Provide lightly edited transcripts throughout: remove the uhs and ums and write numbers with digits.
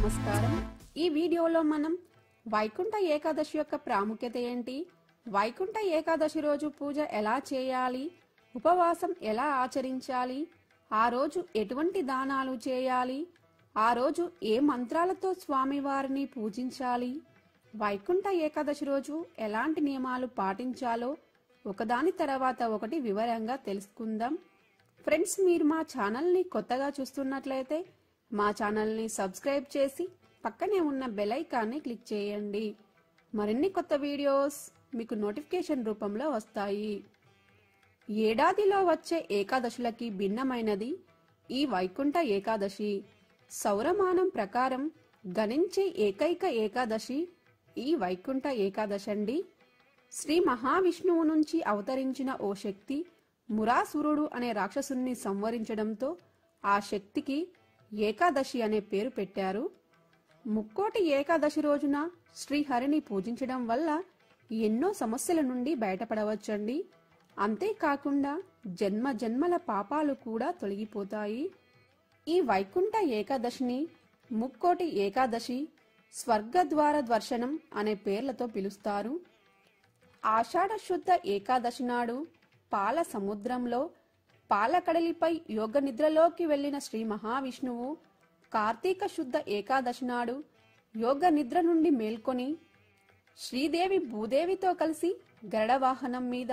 నమస్కారం. ఈ వీడియోలో మనం వైకుంఠ ఏకాదశి యొక్క ప్రాముఖ్యత ఏంటి, వైకుంఠ ఏకాదశి రోజు పూజ ఎలా చేయాలి, ఉపవాసం ఎలా ఆచరించాలి, ఆ రోజు ఎటువంటి దానాలు చేయాలి, ఆ రోజు ఏ మంత్రాలతో స్వామివారిని పూజించాలి, వైకుంఠ ఏకాదశి రోజు ఎలాంటి నియమాలు పాటించాలో ఒకదాని తర్వాత ఒకటి వివరంగా తెలుసుకుందాం. ఫ్రెండ్స్, మీరు మా ఛానల్ని కొత్తగా చూస్తున్నట్లయితే మా ఛానల్ని సబ్స్క్రైబ్ చేసి పక్కనే ఉన్న బెల్ ఐకాన్ని క్లిక్ చేయండి. మరిన్ని కొత్త వీడియోస్ మీకు నోటిఫికేషన్ రూపంలో వస్తాయి. ఏడాదిలో వచ్చే ఏకాదశులకి భిన్నమైనది ఈ వైకుంఠ ఏకాదశి. సౌరమానం ప్రకారం గణించే ఏకైక ఏకాదశి ఈ వైకుంఠ ఏకాదశి అండి. శ్రీ మహావిష్ణువు నుంచి అవతరించిన ఓ శక్తి మురాసురుడు అనే రాక్షసుని సంవరించడంతో ఆ శక్తికి ఏకాదశి అనే పేరు పెట్టారు. ముక్కోటి ఏకాదశి రోజున శ్రీహరిని పూజించడం వల్ల ఎన్నో సమస్యల నుండి బయటపడవచ్చండి. అంతేకాకుండా జన్మ జన్మల పాపాలు కూడా తొలగిపోతాయి. ఈ వైకుంఠ ఏకాదశిని ముక్కోటి ఏకాదశి, స్వర్గద్వార దర్శనం అనే పేర్లతో పిలుస్తారు. ఆషాఢ శుద్ధ ఏకాదశి నాడు పాల సముద్రంలో పాలకడలిపై యోగ నిద్రలోకి వెళ్లిన శ్రీ మహావిష్ణువు కార్తీక శుద్ధ ఏకాదశి నాడు యోగ నిద్ర నుండి మేల్కొని శ్రీదేవి భూదేవితో కలిసి గరుడ వాహనం మీద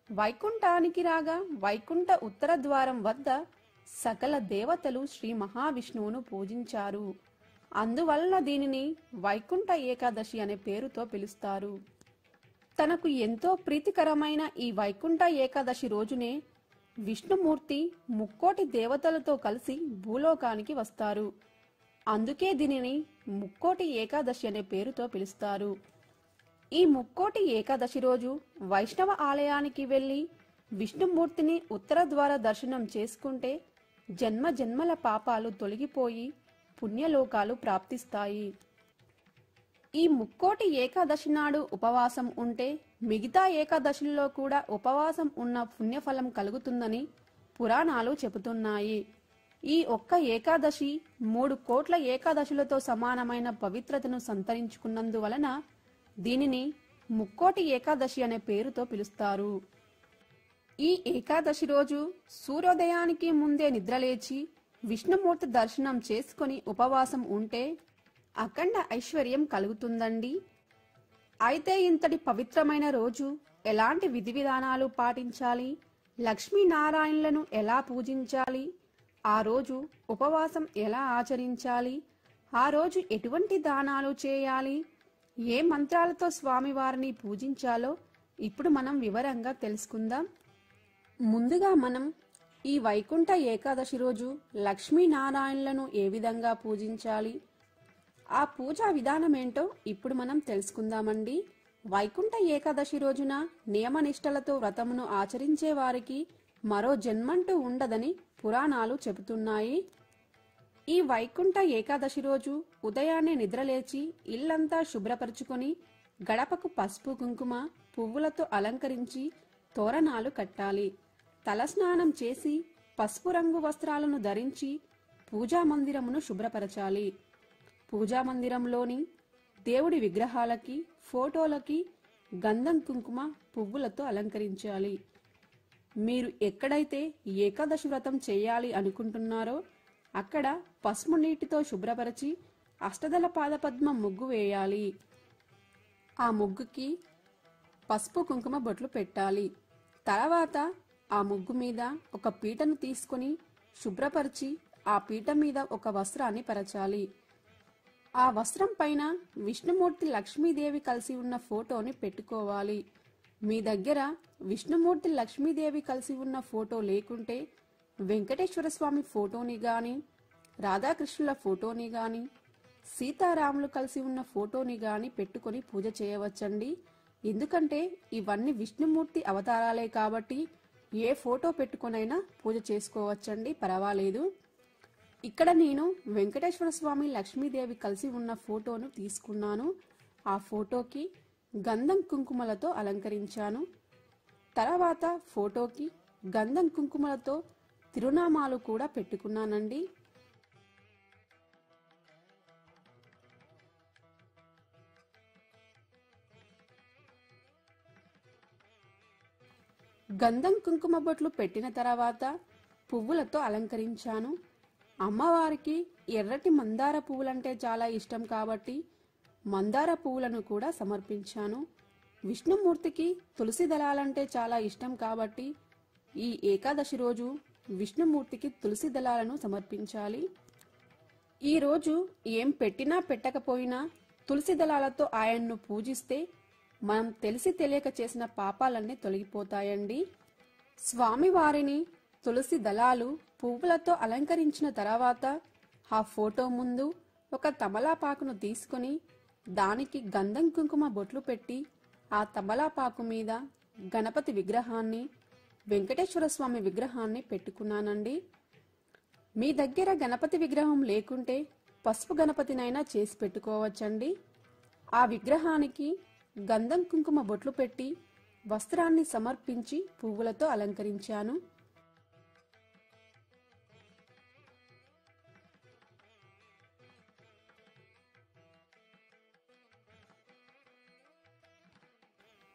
వైకుంఠానికి రాగా వైకుంఠ ఉత్తర ద్వారం వద్ద సకల దేవతలు శ్రీ మహావిష్ణువును పూజించారు. అందువలన దీనిని వైకుంఠ ఏకాదశి అనే పేరుతో పిలుస్తారు. తనకు ఎంతో ప్రీతికరమైన ఈ వైకుంఠ ఏకాదశి రోజునే విష్ణుమూర్తి ముక్కోటి దేవతలతో కలిసి భూలోకానికి వస్తారు. అందుకే దీనిని ముక్కోటి ఏకాదశి అనే పేరుతో పిలుస్తారు. ఈ ముక్కోటి ఏకాదశి రోజు వైష్ణవ ఆలయానికి వెళ్లి విష్ణుమూర్తిని ఉత్తర ద్వార దర్శనం చేసుకుంటే జన్మ జన్మల పాపాలు తొలగిపోయి పుణ్యలోకాలు ప్రాప్తిస్తాయి. ఈ ముక్కోటి ఏకాదశి నాడు ఉపవాసం ఉంటే మిగతా ఏకాదశుల్లో కూడా ఉపవాసం ఉన్న పుణ్యఫలం కలుగుతుందని పురాణాలు చెబుతున్నాయి. ఈ ఒక్క ఏకాదశి 3 కోట్ల ఏకాదశులతో సమానమైన పవిత్రతను సంతరించుకున్నందువలన దీనిని ముక్కోటి ఏకాదశి అనే పేరుతో పిలుస్తారు. ఈ ఏకాదశి రోజు సూర్యోదయానికి ముందే నిద్రలేచి విష్ణుమూర్తి దర్శనం చేసుకుని ఉపవాసం ఉంటే అఖండ ఐశ్వర్యం కలుగుతుందండి. అయితే ఇంతటి పవిత్రమైన రోజు ఎలాంటి విధి విధానాలు పాటించాలి, లక్ష్మీనారాయణులను ఎలా పూజించాలి, ఆ రోజు ఉపవాసం ఎలా ఆచరించాలి, ఆ రోజు ఎటువంటి దానాలు చేయాలి, ఏ మంత్రాలతో స్వామివారిని పూజించాలో ఇప్పుడు మనం వివరంగా తెలుసుకుందాం. ముందుగా మనం ఈ వైకుంఠ ఏకాదశి రోజు లక్ష్మీనారాయణులను ఏ విధంగా పూజించాలి, ఆ పూజా విధానం ఏంటో ఇప్పుడు మనం తెలుసుకుందామండి. వైకుంఠ ఏకాదశి రోజున నియమనిష్టలతో వ్రతమును ఆచరించే వారికి మరో జన్మంటూ ఉండదని పురాణాలు చెబుతున్నాయి. ఈ వైకుంఠ ఏకాదశి రోజు ఉదయాన్నే నిద్రలేచి ఇల్లంతా శుభ్రపరుచుకొని గడపకు పసుపు కుంకుమ పువ్వులతో అలంకరించి తోరణాలు కట్టాలి. తలస్నానం చేసి పసుపు రంగు వస్త్రాలను ధరించి పూజా మందిరమును శుభ్రపరచాలి. పూజా మందిరంలోని దేవుడి విగ్రహాలకి, ఫోటోలకి గంధం కుంకుమ పువ్వులతో అలంకరించాలి. మీరు ఎక్కడైతే ఏకాదశి వ్రతం చేయాలి అనుకుంటున్నారో అక్కడ పసుపు నీటితో శుభ్రపరిచి అష్టదళ పాదపద్మ ముగ్గు వేయాలి. ఆ ముగ్గుకి పసుపు కుంకుమ బొట్లు పెట్టాలి. తర్వాత ఆ ముగ్గు మీద ఒక పీటను తీసుకుని శుభ్రపరిచి ఆ పీట మీద ఒక వస్త్రాన్ని పరచాలి. ఆ వస్త్రం పైన విష్ణుమూర్తి లక్ష్మీదేవి కలిసి ఉన్న ఫోటోని పెట్టుకోవాలి. మీ దగ్గర విష్ణుమూర్తి లక్ష్మీదేవి కలిసి ఉన్న ఫోటో లేకుంటే వెంకటేశ్వర స్వామి ఫోటోని గాని, రాధాకృష్ణుల ఫోటోని గాని, సీతారాములు కలిసి ఉన్న ఫోటోని గాని పెట్టుకొని పూజ చేయవచ్చండి. ఎందుకంటే ఇవన్నీ విష్ణుమూర్తి అవతారాలే కాబట్టి ఏ ఫోటో పెట్టుకొనైనా పూజ చేసుకోవచ్చండి, పర్వాలేదు. ఇక్కడ నేను వెంకటేశ్వర స్వామి లక్ష్మీదేవి కలిసి ఉన్న ఫోటోను తీసుకున్నాను. ఆ ఫోటోకి గంధం కుంకుమలతో అలంకరించాను. తర్వాత ఫోటోకి గంధం కుంకుమలతో తిరునామాలు కూడా పెట్టుకున్నానండి. గంధం కుంకుమ బొట్లు పెట్టిన తర్వాత పువ్వులతో అలంకరించాను. అమ్మవారికి ఎర్రటి మందార పువ్వులంటే చాలా ఇష్టం కాబట్టి మందార పువ్వులను కూడా సమర్పించాను. విష్ణుమూర్తికి తులసి దళాలంటే చాలా ఇష్టం కాబట్టి ఈ ఏకాదశి రోజు విష్ణుమూర్తికి తులసి దళాలను సమర్పించాలి. ఈ రోజు ఏం పెట్టినా పెట్టకపోయినా తులసి దళాలతో ఆయన్ను పూజిస్తే మనం తెలిసి తెలియక చేసిన పాపాలన్నీ తొలగిపోతాయండి. స్వామివారిని తులసి దళాలు పువ్వులతో అలంకరించిన తర్వాత ఆ ఫోటో ముందు ఒక తమలాపాకును తీసుకొని దానికి గంధం కుంకుమ బొట్లు పెట్టి ఆ తమలాపాకు మీద గణపతి విగ్రహాన్ని, వెంకటేశ్వర స్వామి విగ్రహాన్ని పెట్టుకున్నానండి. మీ దగ్గర గణపతి విగ్రహం లేకుంటే పసుపు గణపతినైనా చేసి పెట్టుకోవచ్చండి. ఆ విగ్రహానికి గంధం కుంకుమ బొట్లు పెట్టి వస్త్రాన్ని సమర్పించి పువ్వులతో అలంకరించాను.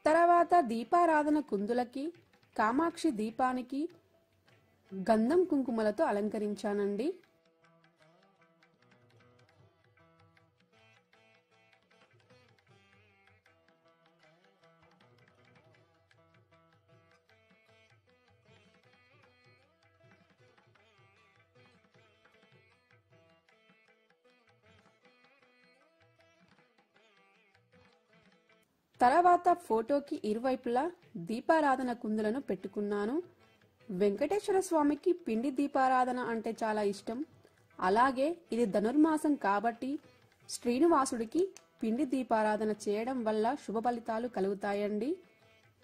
తర్వాత దీపారాధన కుందులకి, కామాక్షి దీపానికి గంధం కుంకుమలతో అలంకరించానండి. తర్వాత ఫోటోకి ఇరువైపులా దీపారాధన కుందులను పెట్టుకున్నాను. వెంకటేశ్వర స్వామికి పిండి దీపారాధన అంటే చాలా ఇష్టం. అలాగే ఇది ధనుర్మాసం కాబట్టి శ్రీనివాసుడికి పిండి దీపారాధన చేయడం వల్ల శుభ ఫలితాలు కలుగుతాయండి.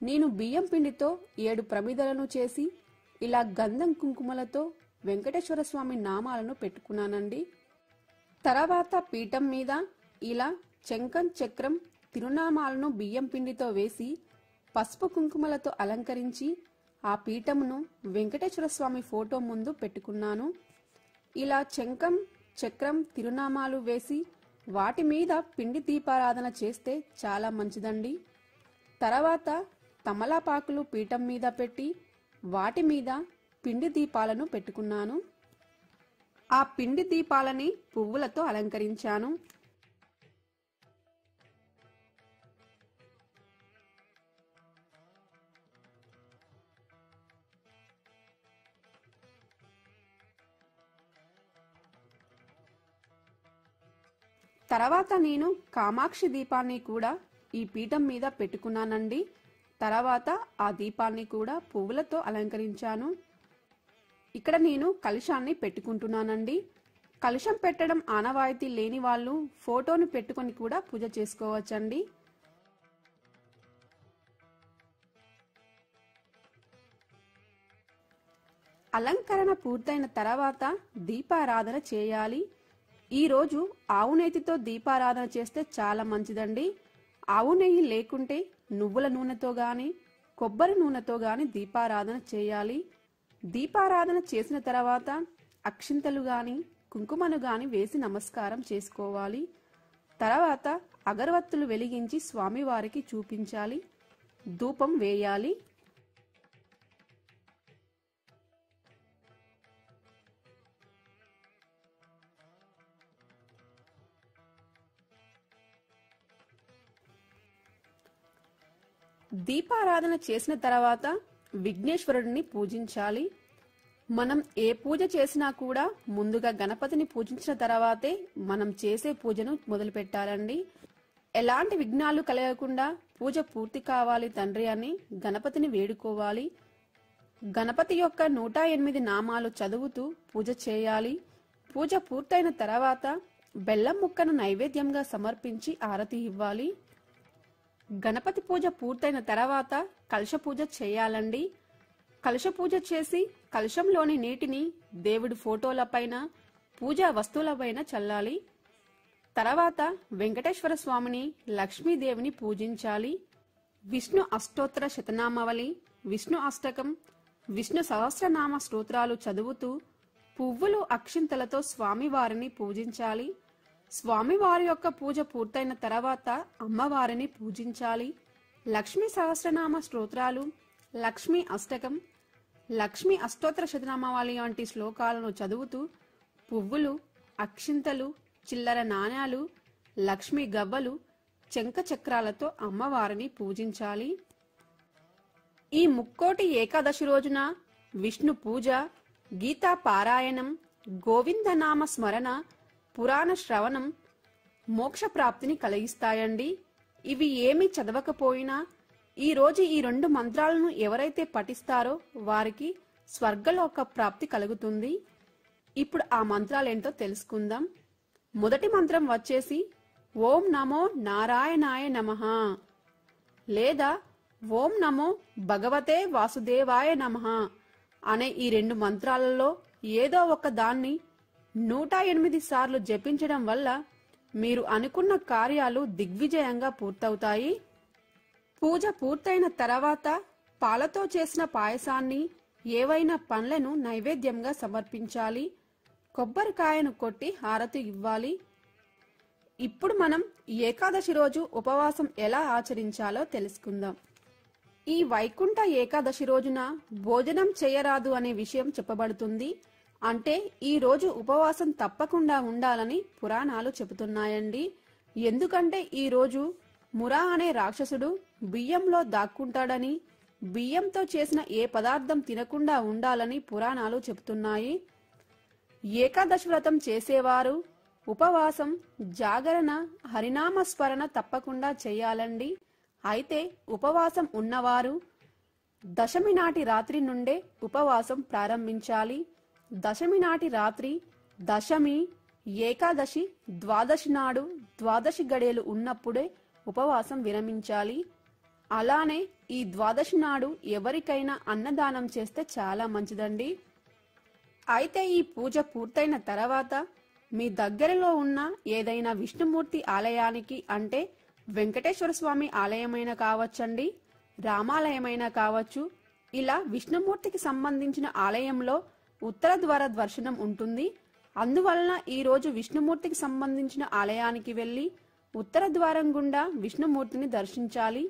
నేను బియ్యం పిండితో 7 ప్రమిదలను చేసి ఇలా గంధం కుంకుమలతో వెంకటేశ్వర స్వామి నామాలను పెట్టుకున్నానండి. తర్వాత పీఠం మీద ఇలా శంఖం, చక్రం, తిరునామాలను బియ్యం పిండితో వేసి పసుపు కుంకుమలతో అలంకరించి ఆ పీఠమును వెంకటేశ్వర స్వామి ఫోటో ముందు పెట్టుకున్నాను. ఇలా శంఖం, చక్రం, తిరునామాలు వేసి వాటి మీద పిండి దీపారాధన చేస్తే చాలా మంచిదండి. తర్వాత తమలపాకులు పీఠం మీద పెట్టి వాటి మీద పిండి దీపాలను పెట్టుకున్నాను. ఆ పిండి దీపాలని పువ్వులతో అలంకరించాను. తర్వాత నేను కామాక్షి దీపాన్ని కూడా ఈ పీఠం మీద పెట్టుకున్నానండి. తర్వాత ఆ దీపాన్ని కూడా పువ్వులతో అలంకరించాను. ఇక్కడ నేను కలశాన్ని పెట్టుకుంటున్నానండి. కలశం పెట్టడం ఆనవాయితీ లేని వాళ్ళు ఫోటోను పెట్టుకొని కూడా పూజ చేసుకోవచ్చండి. అలంకరణ పూర్తయిన తర్వాత దీపారాధన చేయాలి. ఈ రోజు ఆవు నెయ్యితో దీపారాధన చేస్తే చాలా మంచిదండి. ఆవు నెయ్యి లేకుంటే నువ్వుల నూనెతో గాని, కొబ్బరి నూనెతో గాని దీపారాధన చేయాలి. దీపారాధన చేసిన తర్వాత అక్షింతలు గాని, కుంకుమను గాని వేసి నమస్కారం చేసుకోవాలి. తర్వాత అగరవత్తులు వెలిగించి స్వామివారికి చూపించాలి. ధూపం వేయాలి. దీపారాధన చేసిన తర్వాత విఘ్నేశ్వరుడిని పూజించాలి. మనం ఏ పూజ చేసినా కూడా ముందుగా గణపతిని పూజించిన తర్వాతే మనం చేసే పూజను మొదలు పెట్టాలండి. ఎలాంటి విఘ్నాలు కలగకుండా పూజ పూర్తి కావాలి తండ్రి అని గణపతిని వేడుకోవాలి. గణపతి యొక్క 108 నామాలు చదువుతూ పూజ చేయాలి. పూజ పూర్తయిన తర్వాత బెల్లం ముక్కను నైవేద్యంగా సమర్పించి ఆరతి ఇవ్వాలి. గణపతి పూజ పూర్తయిన తర్వాత కలశ పూజ చేయాలండి. కలశ పూజ చేసి కలశంలోని నీటిని దేవుడి ఫోటోలపైన, పూజా వస్తువులపైన చల్లాలి. తర్వాత వెంకటేశ్వర స్వామిని, లక్ష్మీదేవిని పూజించాలి. విష్ణు అష్టోత్తర శతనామావళి, విష్ణు అష్టకం, విష్ణు సహస్రనామ స్తోత్రాలు చదువుతూ పువ్వులు, అక్షింతలతో స్వామివారిని పూజించాలి. స్వామివారి యొక్క పూజ పూర్తయిన తర్వాత అమ్మవారిని పూజించాలి. లక్ష్మీ సహస్రనామ స్తోత్రాలు లక్ష్మీ అష్టకం, లక్ష్మీ అష్టోత్తర శతనామావళి వంటి శ్లోకాలను చదువుతూ పువ్వులు, అక్షింతలు, చిల్లర నాణ్యాలు, లక్ష్మీ గవ్వలు, చెంక చక్రాలతో అమ్మవారిని పూజించాలి. ఈ ముక్కోటి ఏకాదశి రోజున విష్ణు పూజ, గీతా పారాయణం, గోవిందనామ స్మరణ, పురాణ శ్రవణం మోక్ష ప్రాప్తిని కలిగిస్తాయండి. ఇవి ఏమీ చదవకపోయినా ఈ రోజు ఈ 2 మంత్రాలను ఎవరైతే పఠిస్తారో వారికి స్వర్గలోక ప్రాప్తి కలుగుతుంది. ఇప్పుడు ఆ మంత్రాలేంటో తెలుసుకుందాం. మొదటి మంత్రం వచ్చేసి ఓం నమో నారాయణాయ నమః లేదా ఓం నమో భగవతే వాసుదేవాయ నమః అనే ఈ 2 మంత్రాలలో ఏదో ఒక దాన్ని 108 సార్లు జపించడం వల్ల మీరు అనుకున్న కార్యాలు దిగ్విజయంగా పూర్తవుతాయి. పూజ పూర్తయిన తర్వాత పాలతో చేసిన పాయసాన్ని, ఏవైనా పండ్లను నైవేద్యంగా సమర్పించాలి. కొబ్బరికాయను కొట్టి హారతి ఇవ్వాలి. ఇప్పుడు మనం ఏకాదశి రోజు ఉపవాసం ఎలా ఆచరించాలో తెలుసుకుందాం. ఈ వైకుంఠ ఏకాదశి రోజున భోజనం చేయరాదు అనే విషయం చెప్పబడుతుంది. అంటే ఈ రోజు ఉపవాసం తప్పకుండా ఉండాలని పురాణాలు చెబుతున్నాయండి. ఎందుకంటే ఈ రోజు మురా అనే రాక్షసుడు బియ్యంలో దాక్కుంటాడని, బియ్యంతో చేసిన ఏ పదార్థం తినకుండా ఉండాలని పురాణాలు చెబుతున్నాయి. ఏకాదశి వ్రతం చేసేవారు ఉపవాసం, జాగరణ, హరినామ స్మరణ తప్పకుండా చేయాలండి. అయితే ఉపవాసం ఉన్నవారు దశమి నాటి రాత్రి నుండే ఉపవాసం ప్రారంభించాలి. దశమి నాటి రాత్రి, దశమి, ఏకాదశి, ద్వాదశి నాడు ద్వాదశి గడియలు ఉన్నప్పుడే ఉపవాసం విరమించాలి. అలానే ఈ ద్వాదశి నాడు ఎవరికైనా అన్నదానం చేస్తే చాలా మంచిదండి. అయితే ఈ పూజ పూర్తయిన తర్వాత మీ దగ్గరలో ఉన్న ఏదైనా విష్ణుమూర్తి ఆలయానికి, అంటే వెంకటేశ్వర స్వామి ఆలయమైనా కావచ్చండి, రామాలయమైనా కావచ్చు, ఇలా విష్ణుమూర్తికి సంబంధించిన ఆలయంలో ఉత్తర ద్వార దర్శనం ఉంటుంది. అందువలన ఈ రోజు విష్ణుమూర్తికి సంబంధించిన ఆలయానికి వెళ్లి ఉత్తర ద్వారం గుండా విష్ణుమూర్తిని దర్శించాలి.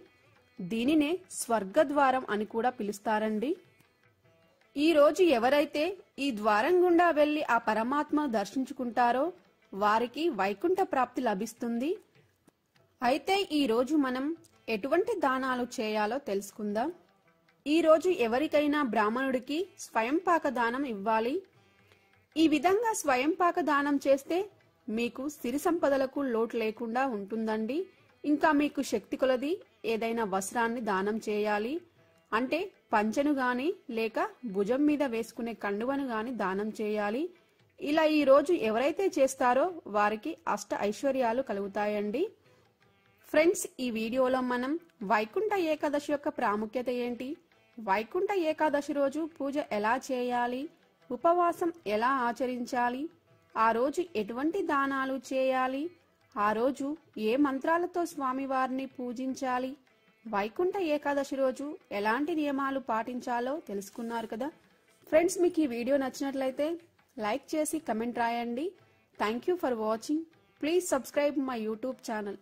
దీనినే స్వర్గద్వారం అని కూడా పిలుస్తారండి. ఈ రోజు ఎవరైతే ఈ ద్వారం గుండా వెళ్లి ఆ పరమాత్మను దర్శించుకుంటారో వారికి వైకుంఠ ప్రాప్తి లభిస్తుంది. అయితే ఈ రోజు మనం ఎటువంటి దానాలు చేయాలో తెలుసుకుందాం. ఈ రోజు ఎవరికైనా బ్రాహ్మణుడికి స్వయంపాక దానం ఇవ్వాలి. ఈ విధంగా స్వయంపాక దానం చేస్తే మీకు సిరి సంపదలకు లోటు లేకుండా ఉంటుందండి. ఇంకా మీకు శక్తి కొలది ఏదైనా వస్త్రాన్ని దానం చేయాలి. అంటే పంచెను గాని లేక భుజం మీద వేసుకునే కండువను గాని దానం చేయాలి. ఇలా ఈ రోజు ఎవరైతే చేస్తారో వారికి అష్ట ఐశ్వర్యాలు కలుగుతాయండి. ఫ్రెండ్స్, ఈ వీడియోలో మనం వైకుంఠ ఏకాదశి యొక్క ప్రాముఖ్యత ఏంటి, వైకుంఠ ఏకాదశి రోజు పూజ ఎలా చేయాలి, ఉపవాసం ఎలా ఆచరించాలి, ఆ రోజు ఎటువంటి దానాలు చేయాలి, ఆ రోజు ఏ మంత్రాలతో స్వామివారిని పూజించాలి, వైకుంఠ ఏకాదశి రోజు ఎలాంటి నియమాలు పాటించాలో తెలుసుకున్నారు కదా. ఫ్రెండ్స్, మీకు ఈ వీడియో నచ్చినట్లయితే లైక్ చేసి కమెంట్ రాయండి. Thank you for watching. Please subscribe my YouTube channel.